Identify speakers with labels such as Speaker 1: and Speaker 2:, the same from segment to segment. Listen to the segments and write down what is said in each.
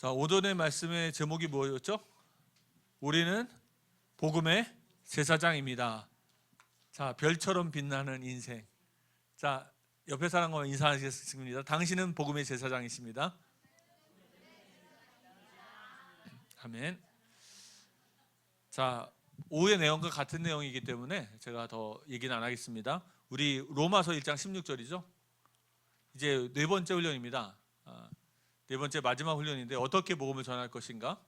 Speaker 1: 자, 오전의 말씀의 제목이 뭐였죠? 우리는 복음의 제사장입니다. 자, 별처럼 빛나는 인생. 자, 옆에 사람과 인사하시겠습니다. 당신은 복음의 제사장이십니다. 아멘. 자, 오후의 내용과 같은 내용이기 때문에 제가 더 얘기는 안 하겠습니다. 우리 로마서 1장 16절이죠. 이제 네 번째 훈련입니다. 네 번째 마지막 훈련인데 어떻게 복음을 전할 것인가?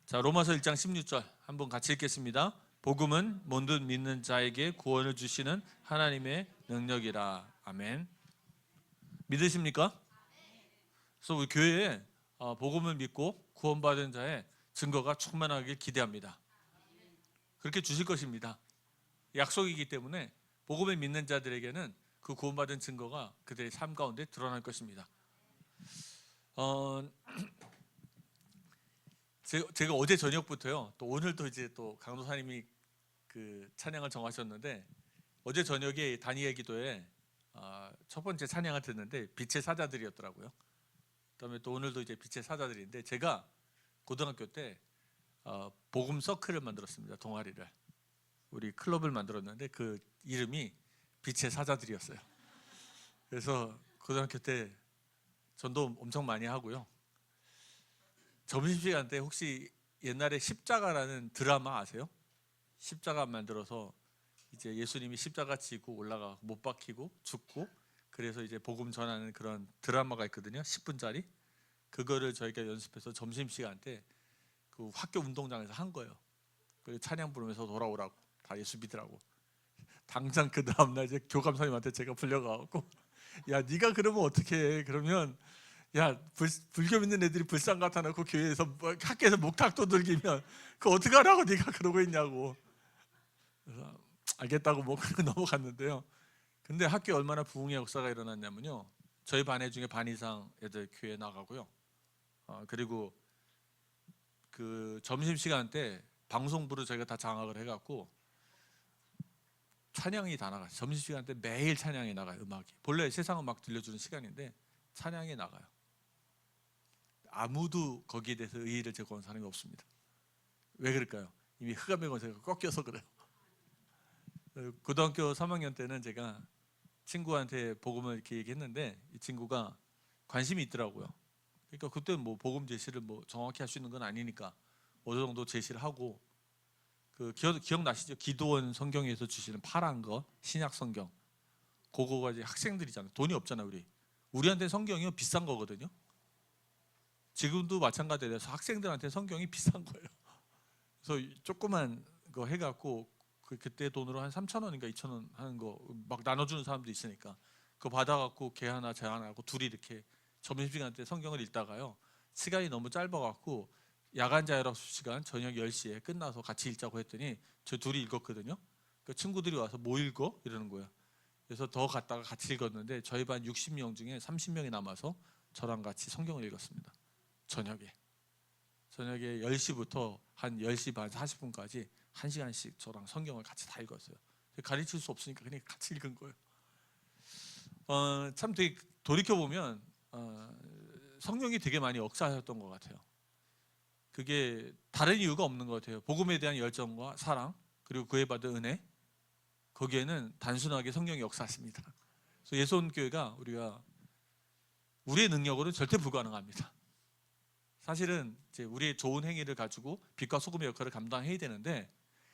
Speaker 1: 자, 로마서 1장 16절 한번 같이 읽겠습니다. 복음은 모든 믿는 자에게 구원을 주시는 하나님의 능력이라. 아멘. 믿으십니까? 그래서 우리 교회에 복음을 믿고 구원받은 자의 증거가 충만하길 기대합니다. 그렇게 주실 것입니다. 약속이기 때문에 복음을 믿는 자들에게는 그 구원받은 증거가 그들의 삶 가운데 드러날 것입니다. 제가 어제 저녁부터요. 또 오늘도 이제 또 강도사님이 그 찬양을 정하셨는데 어제 저녁에 다니엘 기도에 첫 번째 찬양을 듣는데 빛의 사자들이었더라고요. 그다음에 또 오늘도 이제 빛의 사자들인데 제가 고등학교 때 복음 서클을 만들었습니다. 동아리를 우리 클럽을 만들었는데 그 이름이 빛의 사자들이었어요. 그래서 고등학교 때 전도 엄청 많이 하고요. 점심시간 때 혹시 옛날에 십자가라는 드라마 아세요? 십자가 만들어서 이제 예수님이 십자가 지고 올라가 못 박히고 죽고 그래서 이제 복음 전하는 그런 드라마가 있거든요. 10분짜리. 그거를 저희가 연습해서 점심시간 때 그 학교 운동장에서 한 거예요. 그리고 찬양 부르면서 돌아오라고 다 예수 믿으라고. 당장 그 다음날 이제 교감 선생님한테 제가 불려가고 야 네가 그러면 어떻게 해? 그러면 야 불교 믿는 애들이 불상 갖다 놓고 교회에서 학교에서 목탁 두들기면 그거 어떻게 하라고 네가 그러고 있냐고. 그래서 알겠다고 뭐 그러고 넘어갔는데요. 근데 학교에 얼마나 부흥의 역사가 일어났냐면요. 저희 반 중에 반 이상 애들 교회 나가고요. 그리고 그 점심시간 때 방송부를 저희가 다 장악을 해갖고 찬양이 다 나가요. 점심시간 때 매일 찬양이 나가요. 음악이 본래 세상 음악 들려주는 시간인데 찬양이 나가요. 아무도 거기에 대해서 의의를 제공한 사람이 없습니다. 왜 그럴까요? 이미 흑암의 권세가 꺾여서 그래요. 고등학교 3학년 때는 제가 친구한테 복음을 이렇게 얘기했는데 이 친구가 관심이 있더라고요. 그러니까 그때 뭐 복음 제시를 뭐 정확히 할 수 있는 건 아니니까 어느 정도 제시를 하고 그 기억나시죠? 기도원 성경에서 주시는 파란 거 신약 성경 그거가 이제 학생들이잖아요. 돈이 없잖아요. 우리한테 성경이 비싼 거거든요. 지금도 마찬가지라서 학생들한테 성경이 비싼 거예요. 그래서 조그만 거 해갖고 그때 돈으로 한 3,000원인가 2,000원 하는 거 막 나눠주는 사람도 있으니까 그거 받아갖고 걔 하나 쟤 하나 하고 둘이 이렇게 점심시간 때 성경을 읽다가요. 시간이 너무 짧아갖고 야간 자율학습 시간 저녁 10시에 끝나서 같이 읽자고 했더니 저 둘이 읽었거든요. 그 친구들이 와서 뭐 읽어? 이러는 거예요. 그래서 더 갔다가 같이 읽었는데 저희 반 60명 중에 30명이 남아서 저랑 같이 성경을 읽었습니다. 저녁에 10시부터 한 10시 반 40분까지 1시간씩 저랑 성경을 같이 다 읽었어요. 가르칠 수 없으니까 그냥 같이 읽은 거예요. 참 되게 돌이켜보면 성령이 되게 많이 역사하셨던 것 같아요. 그게 다른 이유가 없는 것 같아요. 복음에 대한 열정과 사랑 그리고 그에 받은 은혜 거기에는 단순하게 성령이 역사하십니다. 그래서 예수원교회가 우리의 능력으로는 절대 불가능합니다. 사실은 이제 우리의 좋은 행위를 가지고 빛과 소금의 역할을 감당해야 되는데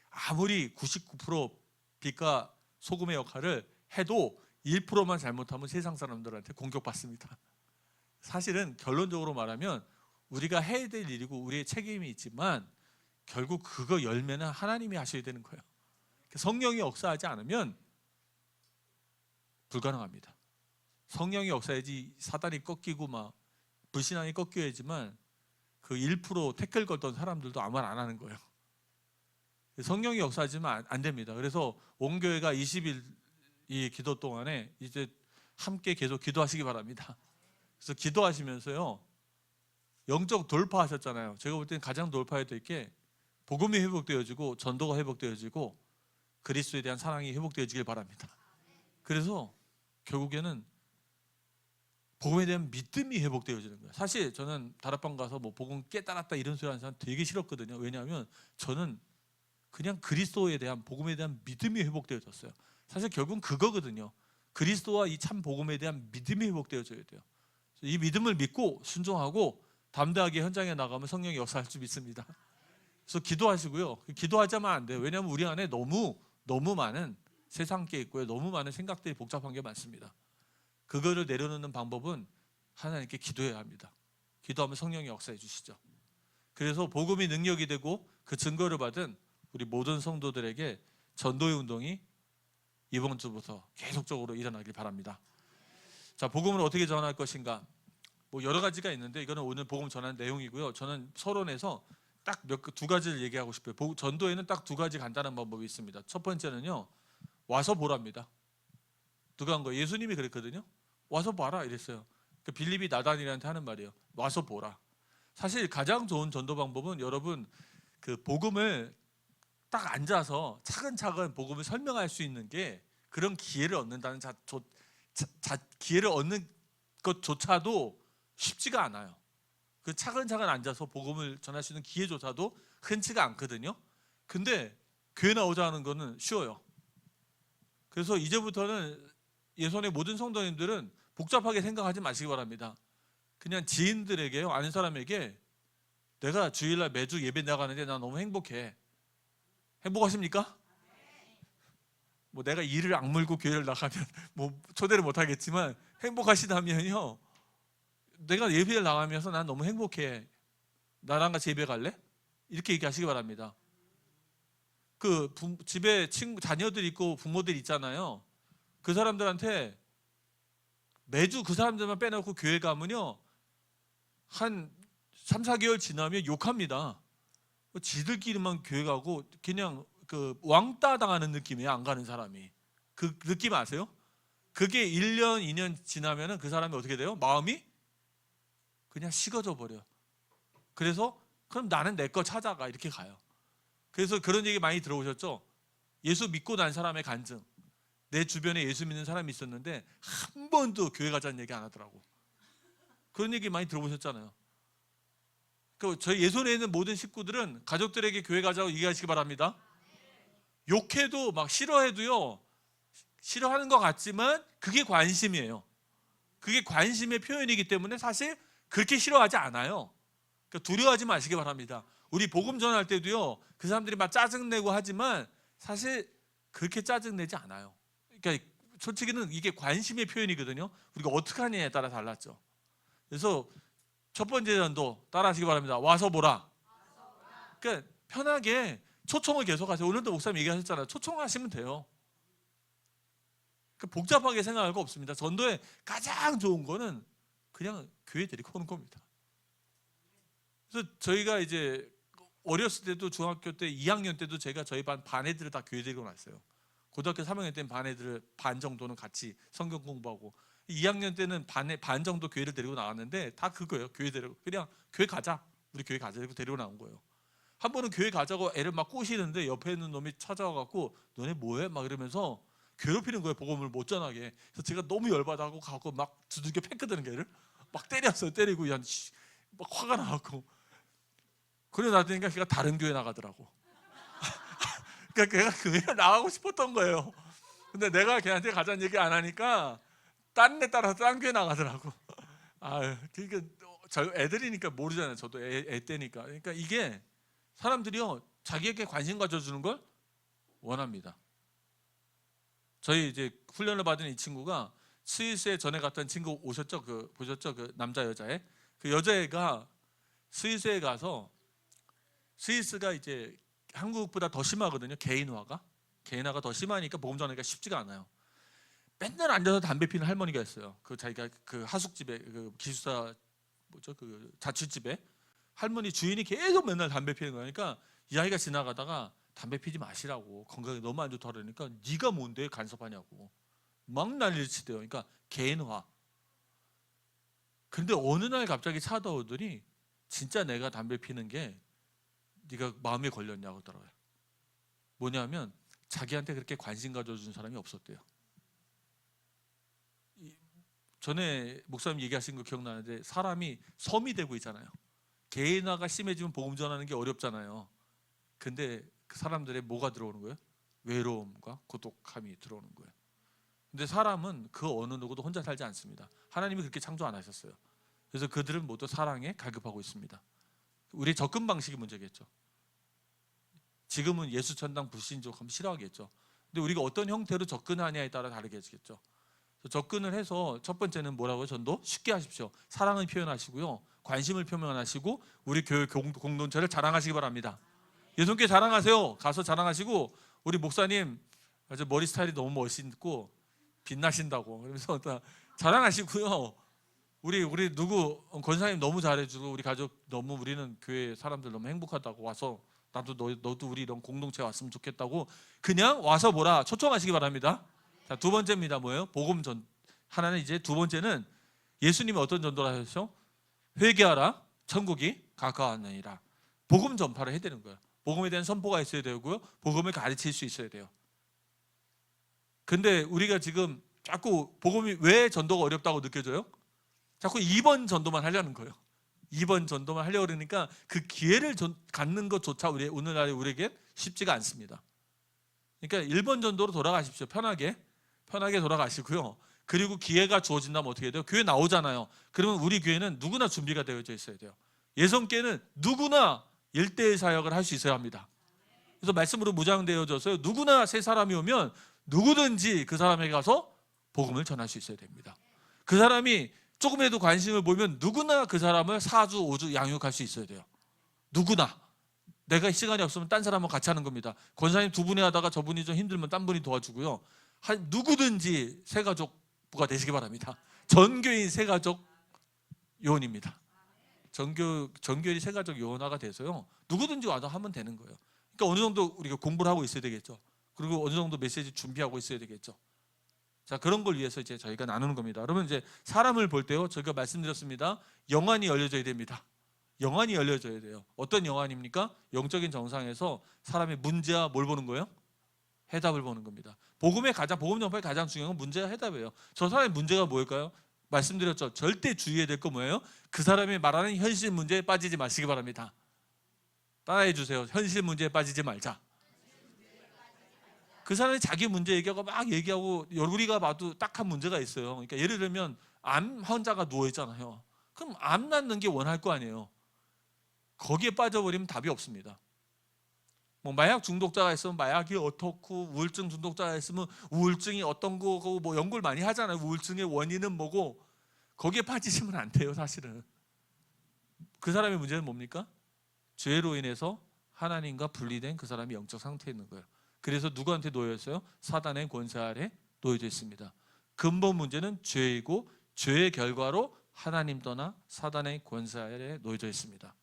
Speaker 1: 아무리 99% 빛과 소금의 역할을 해도 1%만 잘못하면 세상 사람들한테 공격받습니다. 사실은 결론적으로 말하면 우리가 해야 될 일이고 우리의 책임이 있지만 결국 그거 열매는 하나님이 하셔야 되는 거예요. 성령이 역사하지 않으면 불가능합니다. 성령이 역사해야지 사단이 꺾이고 막 불신앙이 꺾여야지만 그 1% 태클 걸던 사람들도 아무 말 안 하는 거예요. 성령이 역사하지만 안 됩니다. 그래서 온 교회가 20일 이 기도 동안에 이제 함께 계속 기도하시기 바랍니다. 그래서 기도하시면서요. 영적 돌파하셨잖아요. 제가 볼 때는 가장 돌파해야 될 게 복음이 회복되어지고 전도가 회복되어지고 그리스도에 대한 사랑이 회복되어지길 바랍니다. 그래서 결국에는 복음에 대한 믿음이 회복되어지는 거예요. 사실 저는 다락방 가서 뭐 복음 깨달았다 이런 소리 하는 사람 되게 싫었거든요. 왜냐하면 저는 그냥 그리스도에 대한 복음에 대한 믿음이 회복되어졌어요. 사실 결국은 그거거든요. 그리스도와 이 참 복음에 대한 믿음이 회복되어져야 돼요. 이 믿음을 믿고 순종하고 담대하게 현장에 나가면 성령이 역사할 수 믿습니다. 그래서 기도하시고요. 기도하자면 안 돼요. 왜냐하면 우리 안에 너무 많은 세상 게 있고요. 너무 많은 생각들이 복잡한 게 많습니다. 그거를 내려놓는 방법은 하나님께 기도해야 합니다. 기도하면 성령이 역사해 주시죠. 그래서 복음이 능력이 되고 그 증거를 받은 우리 모든 성도들에게 전도의 운동이 이번 주부터 계속적으로 일어나길 바랍니다. 자, 복음을 어떻게 전할 것인가? 뭐 여러 가지가 있는데 이거는 오늘 복음 전하는 내용이고요. 저는 서론에서 딱 두 가지를 얘기하고 싶어요. 전도에는 딱 두 가지 간단한 방법이 있습니다. 첫 번째는요, 와서 보랍니다. 누가 한 거예요? 예수님이 그랬거든요. 와서 봐라 이랬어요. 그 빌립이 나단이한테 하는 말이에요. 와서 보라. 사실 가장 좋은 전도 방법은 여러분 그 복음을 딱 앉아서 차근차근 복음을 설명할 수 있는 게 그런 기회를 얻는다는 기회를 얻는 것조차도 쉽지가 않아요. 그 차근차근 앉아서 복음을 전할 수 있는 기회조차도 흔치가 않거든요. 근데 교회 나오자 하는 거는 쉬워요. 그래서 이제부터는 예선의 모든 성도님들은 복잡하게 생각하지 마시기 바랍니다. 그냥 지인들에게요, 아는 사람에게 내가 주일날 매주 예배 나가는데 나 너무 행복해. 행복하십니까? 뭐 내가 이를 악물고 교회를 나가면 뭐 초대를 못 하겠지만 행복하시다면요, 내가 예배를 나가면서 난 너무 행복해. 나랑 같이 예배 갈래? 이렇게 얘기하시기 바랍니다. 그 집에 자녀들 있고 부모들 있잖아요. 그 사람들한테 매주 그 사람들만 빼놓고 교회 가면요, 한 3, 4개월 지나면 욕합니다. 지들끼리만 교회 가고 그냥 그 왕따 당하는 느낌이에요. 안 가는 사람이. 그 느낌 아세요? 그게 1년, 2년 지나면 그 사람이 어떻게 돼요? 마음이 그냥 식어져 버려. 그래서 그럼 나는 내 거 찾아가 이렇게 가요. 그래서 그런 얘기 많이 들어보셨죠? 예수 믿고 난 사람의 간증. 내 주변에 예수 믿는 사람이 있었는데 한 번도 교회 가자는 얘기 안 하더라고. 그런 얘기 많이 들어보셨잖아요. 저희 예손에 있는 모든 식구들은 가족들에게 교회 가자고 얘기하시기 바랍니다. 욕해도 막 싫어해도요, 싫어하는 것 같지만 그게 관심이에요. 그게 관심의 표현이기 때문에 사실 그렇게 싫어하지 않아요. 그러니까 두려워하지 마시기 바랍니다. 우리 복음 전할 때도요, 그 사람들이 막 짜증내고 하지만 사실 그렇게 짜증내지 않아요. 그러니까 솔직히는 이게 관심의 표현이거든요. 우리가 어떻게 하느냐에 따라 달랐죠. 그래서 첫 번째 전도 따라하시기 바랍니다. 와서 보라. 그러니까 편하게 초청을 계속하세요. 오늘도 목사님 얘기하셨잖아요. 초청하시면 돼요. 그러니까 복잡하게 생각할 거 없습니다. 전도에 가장 좋은 거는 그냥 교회 데리고 오는 겁니다. 그래서 저희가 이제 어렸을 때도 중학교 때 2학년 때도 제가 저희 반 애들을 다 교회 데리고 왔어요. 고등학교 3학년 때는 반 애들을 반 정도는 같이 성경 공부하고, 2학년 때는 반 정도 교회를 데리고 나왔는데 다 그거예요. 교회 데리고 그냥 교회 가자. 우리 교회 가자. 이렇게 데리고 나온 거예요. 한 번은 교회 가자고 애를 막 꼬시는데 옆에 있는 놈이 찾아와갖고 너네 뭐해? 막 이러면서 괴롭히는 거예요. 복음을 못 전하게. 그래서 제가 너무 열받아갖고 가고 막 두들겨 팼거든요. 걔를 막 때렸어요. 때리고 막 화가 나갖고. 그러고 나더니까 걔가 다른 교회 나가더라고. 그러니까 걔가 교회 나가고 싶었던 거예요. 근데 내가 걔한테 가자는 얘기 안 하니까 딴 애 따라서 딴 교회 나가더라고. 그러니까 저 애들이니까 모르잖아요. 저도 애 때니까. 그러니까 이게 사람들이요, 자기에게 관심 가져주는 걸 원합니다. 저희 이제 훈련을 받은 이 친구가 스위스에 전에 갔던 친구 오셨죠? 보셨죠? 그 남자 여자애. 그 여자애가 스위스에 가서, 스위스가 이제 한국보다 더 심하거든요. 개인화가 더 심하니까 복음 전하기가 쉽지가 않아요. 맨날 앉아서 담배 피는 할머니가 있어요. 그 자기가 그 하숙집에, 그 기숙사 그 자취집에 할머니 주인이 계속 맨날 담배 피는 거니까 이 아이가 지나가다가 담배 피지 마시라고, 건강에 너무 안 좋다 그러니까 네가 뭔데 간섭하냐고 막 난리를 치대요. 그러니까 개인화. 근데 어느 날 갑자기 찾아오더니 진짜 내가 담배 피는 게 네가 마음에 걸렸냐고 하더라고요. 뭐냐면 자기한테 그렇게 관심 가져준 사람이 없었대요. 전에 목사님 얘기하신 거 기억나는데 사람이 섬이 되고 있잖아요. 개인화가 심해지면 복음 전하는 게 어렵잖아요. 근데 그 사람들의 뭐가 들어오는 거예요? 외로움과 고독함이 들어오는 거예요. 근데 사람은 그 어느 누구도 혼자 살지 않습니다. 하나님이 그렇게 창조 안 하셨어요. 그래서 그들은 모두 사랑에 갈급하고 있습니다. 우리 접근 방식이 문제겠죠. 지금은 예수 전당 불신족 하면 싫어하겠죠. 근데 우리가 어떤 형태로 접근하냐에 따라 다르겠죠. 접근을 해서 첫 번째는 뭐라고요? 전도 쉽게 하십시오. 사랑을 표현하시고요, 관심을 표현하시고 우리 교회 공동체를 자랑하시기 바랍니다. 예수님께 자랑하세요. 가서 자랑하시고 우리 목사님 아주 머리 스타일이 너무 멋있고 빛나신다고 그러면서 자랑하시고요. 우리 누구 권사님 너무 잘해주고 우리 가족 너무 우리는 교회 사람들 너무 행복하다고 와서 나도 너도 우리 이런 공동체 왔으면 좋겠다고 그냥 와서 뭐라 초청하시기 바랍니다. 자, 두 번째입니다. 뭐예요? 복음 전. 하나는 이제 두 번째는 예수님이 어떤 전도를 하셨죠? 회개하라 천국이 가까웠느니라. 복음 전파를 해야 되는 거예요. 복음에 대한 선포가 있어야 되고요, 복음을 가르칠 수 있어야 돼요. 근데 우리가 지금 자꾸 복음이 왜 전도가 어렵다고 느껴져요? 자꾸 2번 전도만 하려는 거예요. 2번 전도만 하려고 그러니까 그 기회를 갖는 것조차 오늘날에 우리에게 쉽지가 않습니다. 그러니까 1번 전도로 돌아가십시오. 편하게 돌아가시고요. 그리고 기회가 주어진다면 어떻게 해야 돼요? 교회 나오잖아요. 그러면 우리 교회는 누구나 준비가 되어져 있어야 돼요. 예성교회는 누구나 1:1 사역을 할 수 있어야 합니다. 그래서 말씀으로 무장되어져서요, 누구나 새 사람이 오면 누구든지 그 사람에게 가서 복음을 전할 수 있어야 됩니다. 그 사람이 조금이라도 관심을 보이면 누구나 그 사람을 4주 5주 양육할 수 있어야 돼요. 누구나. 내가 시간이 없으면 딴 사람하고 같이 하는 겁니다. 권사님 두 분이 하다가 저분이 좀 힘들면 딴 분이 도와주고요. 누구든지 새가족부가 되시기 바랍니다. 전교인 새가족 요원입니다. 전교인 새가족 요원화가 돼서요, 누구든지 와서 하면 되는 거예요. 그러니까 어느 정도 우리가 공부를 하고 있어야 되겠죠. 그리고 어느 정도 메시지 준비하고 있어야 되겠죠. 자, 그런 걸 위해서 이제 저희가 나누는 겁니다. 여러분, 이제 사람을 볼 때요, 저희가 말씀드렸습니다. 영안이 열려져야 됩니다. 영안이 열려져야 돼요. 어떤 영안입니까? 영적인 정상에서 사람의 문제와 뭘 보는 거예요? 해답을 보는 겁니다. 복음 전파의 가장 중요한 건 문제와 해답이에요. 저 사람의 문제가 뭘까요? 말씀드렸죠. 절대 주의해야 될 거 뭐예요? 그 사람이 말하는 현실 문제에 빠지지 마시기 바랍니다. 따라해 주세요. 현실 문제에 빠지지 말자. 그 사람이 자기 문제 얘기하고 막 얘기하고 우리가 봐도 딱한 문제가 있어요. 그러니까 예를 들면 암 환자가 누워 있잖아요. 그럼 암 낫는 게 원할 거 아니에요. 거기에 빠져버리면 답이 없습니다. 뭐 마약 중독자가 있으면 마약이 어떻고, 우울증 중독자가 있으면 우울증이 어떤 거고, 뭐 연구를 많이 하잖아요. 우울증의 원인은 뭐고. 거기에 빠지시면 안 돼요. 사실은 그 사람의 문제는 뭡니까? 죄로 인해서 하나님과 분리된 그 사람이 영적 상태에 있는 거예요. 그래서 누구한테 놓여 있어요? 사단의 권세 아래 놓여져 있습니다. 근본 문제는 죄이고, 죄의 결과로 하나님 떠나 사단의 권세 아래 놓여져 있습니다.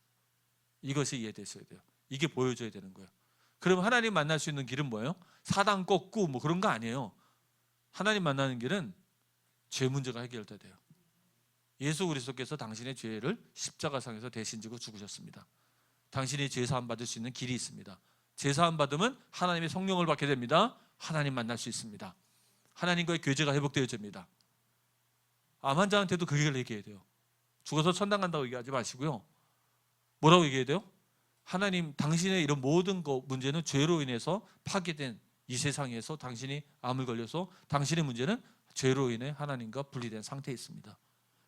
Speaker 1: 이것이 이해되셔야 돼요. 이게 보여줘야 되는 거예요. 그럼 하나님 만날 수 있는 길은 뭐예요? 사단 꺾고 뭐 그런 거 아니에요. 하나님 만나는 길은 죄 문제가 해결돼야 돼요. 예수 그리스도께서 당신의 죄를 십자가상에서 대신 지고 죽으셨습니다. 당신이 죄 사함 받을 수 있는 길이 있습니다. 죄 사함 받으면 하나님의 성령을 받게 됩니다. 하나님 만날 수 있습니다. 하나님과의 교제가 회복되어집니다. 암 환자한테도 그 얘기를 얘기해야 돼요. 죽어서 천당 간다고 얘기하지 마시고요. 뭐라고 얘기해야 돼요? 하나님, 당신의 이런 모든 문제는 죄로 인해서 파괴된 이 세상에서 당신이 암을 걸려서 당신의 문제는 죄로 인해 하나님과 분리된 상태에 있습니다.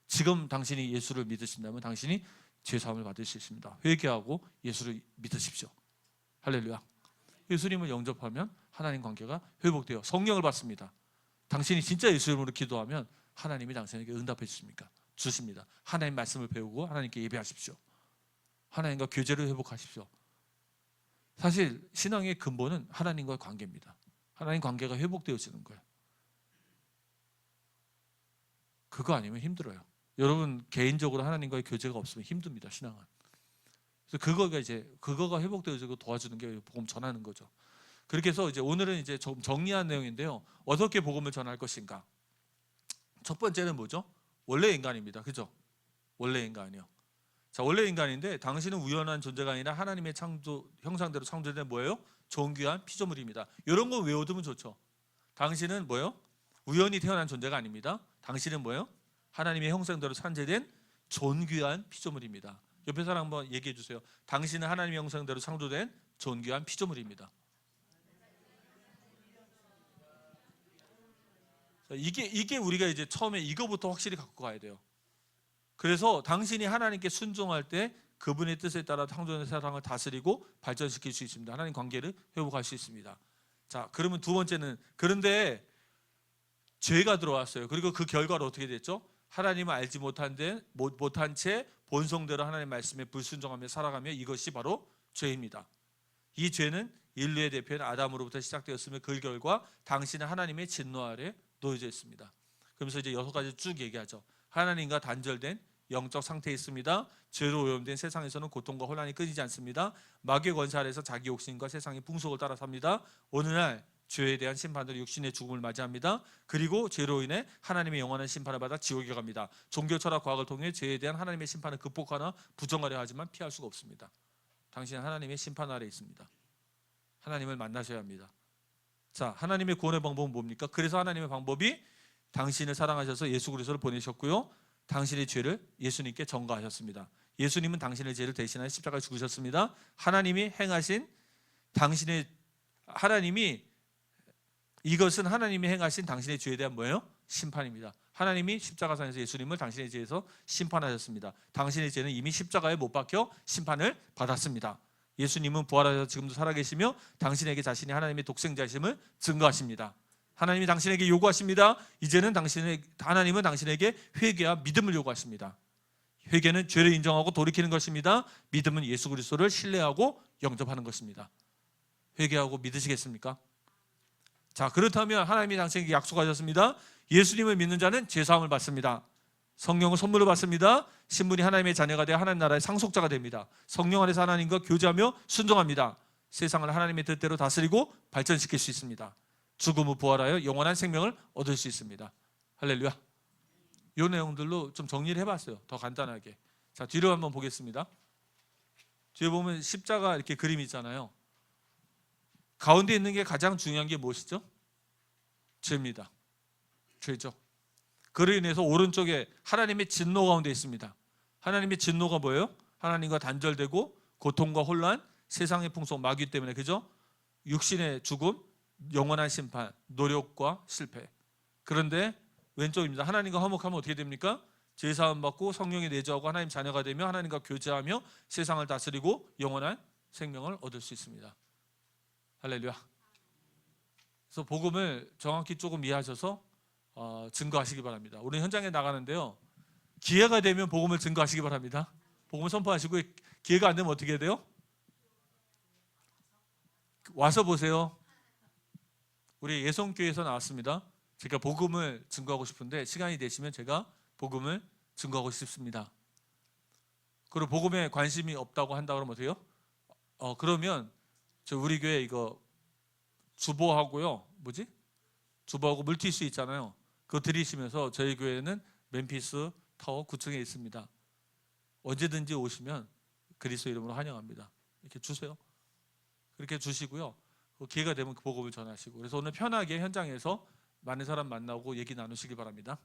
Speaker 1: 지금 당신이 예수를 믿으신다면 당신이 죄사함을 받을 수 있습니다. 회개하고 예수를 믿으십시오. 할렐루야. 예수님을 영접하면 하나님 관계가 회복되어 성령을 받습니다. 당신이 진짜 예수 이름으로 기도하면 하나님이 당신에게 응답해 주십니다. 하나님 말씀을 배우고 하나님께 예배하십시오. 하나님과 교제를 회복하십시오. 사실 신앙의 근본은 하나님과의 관계입니다. 하나님 관계가 회복되어지는 거예요. 그거 아니면 힘들어요. 여러분 개인적으로 하나님과의 교제가 없으면 힘듭니다. 신앙은. 그래서 그거가 회복되어지고 도와주는 게 복음 전하는 거죠. 그렇게 해서 이제 오늘은 이제 좀 정리한 내용인데요. 어떻게 복음을 전할 것인가? 첫 번째는 뭐죠? 원래 인간입니다. 그죠? 원래 인간이요. 자, 원래 인간인데 당신은 우연한 존재가 아니라 하나님의 형상대로 창조된 뭐예요? 존귀한 피조물입니다. 이런 거 외워두면 좋죠. 당신은 뭐예요? 우연히 태어난 존재가 아닙니다. 당신은 뭐예요? 하나님의 형상대로 창조된 존귀한 피조물입니다. 옆에 사람 한번 얘기해 주세요. 당신은 하나님의 형상대로 창조된 존귀한 피조물입니다. 이게 우리가 이제 처음에 이거부터 확실히 갖고 가야 돼요. 그래서 당신이 하나님께 순종할 때 그분의 뜻에 따라 창조된 세상을 다스리고 발전시킬 수 있습니다. 하나님 관계를 회복할 수 있습니다. 자, 그러면 두 번째는, 그런데 죄가 들어왔어요. 그리고 그 결과로 어떻게 됐죠? 하나님을 알지 못한 채 본성대로 하나님의 말씀에 불순종하며 살아가며, 이것이 바로 죄입니다. 이 죄는 인류의 대표인 아담으로부터 시작되었으며 그 결과 당신은 하나님의 진노 아래 놓여져 있습니다. 그러면서 이제 6가지 쭉 얘기하죠. 하나님과 단절된 영적 상태에 있습니다. 죄로 오염된 세상에서는 고통과 혼란이 끊이지 않습니다. 마귀의 권세 아래서 자기 욕심과 세상의 풍속을 따라 삽니다. 어느 날 죄에 대한 심판으로 육신의 죽음을 맞이합니다. 그리고 죄로 인해 하나님의 영원한 심판을 받아 지옥에 갑니다. 종교 철학 과학을 통해 죄에 대한 하나님의 심판을 극복하나 부정하려 하지만 피할 수가 없습니다. 당신은 하나님의 심판 아래 있습니다. 하나님을 만나셔야 합니다. 자, 하나님의 구원의 방법은 뭡니까? 그래서 하나님의 방법이 당신을 사랑하셔서 예수 그리스도를 보내셨고요, 당신의 죄를 예수님께 전가하셨습니다. 예수님은 당신의 죄를 대신하여 십자가에 죽으셨습니다. 이것은 하나님이 행하신 당신의 죄에 대한 뭐예요? 심판입니다. 하나님이 십자가상에서 예수님을 당신의 죄에서 심판하셨습니다. 당신의 죄는 이미 십자가에 못 박혀 심판을 받았습니다. 예수님은 부활하셔서 지금도 살아계시며 당신에게 자신이 하나님의 독생자이심을 증거하십니다. 하나님이 당신에게 요구하십니다. 이제는 하나님은 당신에게 회개와 믿음을 요구하십니다. 회개는 죄를 인정하고 돌이키는 것입니다. 믿음은 예수 그리스도를 신뢰하고 영접하는 것입니다. 회개하고 믿으시겠습니까? 자, 그렇다면 하나님이 당신에게 약속하셨습니다. 예수님을 믿는 자는 죄사함을 받습니다. 성령을 선물로 받습니다. 신분이 하나님의 자녀가 되어 하나님 나라의 상속자가 됩니다. 성령 안에서 하나님과 교제하며 순종합니다. 세상을 하나님의 뜻대로 다스리고 발전시킬 수 있습니다. 죽음 후 부활하여 영원한 생명을 얻을 수 있습니다. 할렐루야. 이 내용들로 좀 정리를 해봤어요. 더 간단하게. 자, 뒤로 한번 보겠습니다. 뒤에 보면 십자가 이렇게 그림이 있잖아요. 가운데 있는 게 가장 중요한 게 무엇이죠? 죄입니다. 죄죠. 그로 인해서 오른쪽에 하나님의 진노 가운데 있습니다. 하나님의 진노가 뭐예요? 하나님과 단절되고 고통과 혼란, 세상의 풍속, 마귀 때문에, 그죠? 육신의 죽음, 영원한 심판, 노력과 실패. 그런데 왼쪽입니다. 하나님과 화목하면 어떻게 됩니까? 죄사함 받고 성령에 내주하고 하나님 자녀가 되며 하나님과 교제하며 세상을 다스리고 영원한 생명을 얻을 수 있습니다. 할렐루야. 그래서 복음을 정확히 조금 이해하셔서 증거하시기 바랍니다. 우리는 현장에 나가는데요, 기회가 되면 복음을 증거하시기 바랍니다. 복음을 선포하시고, 기회가 안 되면 어떻게 해야 돼요? 와서 보세요. 우리 예성교회에서 나왔습니다. 제가 복음을 증거하고 싶은데 시간이 되시면 제가 복음을 증거하고 싶습니다. 그리고 복음에 관심이 없다고 한다 그러면 어때요? 그러면 우리 교회 이거 주보하고요, 주보하고 물티슈 있잖아요. 그거 드리시면서, 저희 교회는 맨피스 타워 9층에 있습니다. 언제든지 오시면 그리스도 이름으로 환영합니다. 이렇게 주세요. 그렇게 주시고요, 기회가 되면 그 복음을 전하시고, 그래서 오늘 편하게 현장에서 많은 사람 만나고 얘기 나누시기 바랍니다.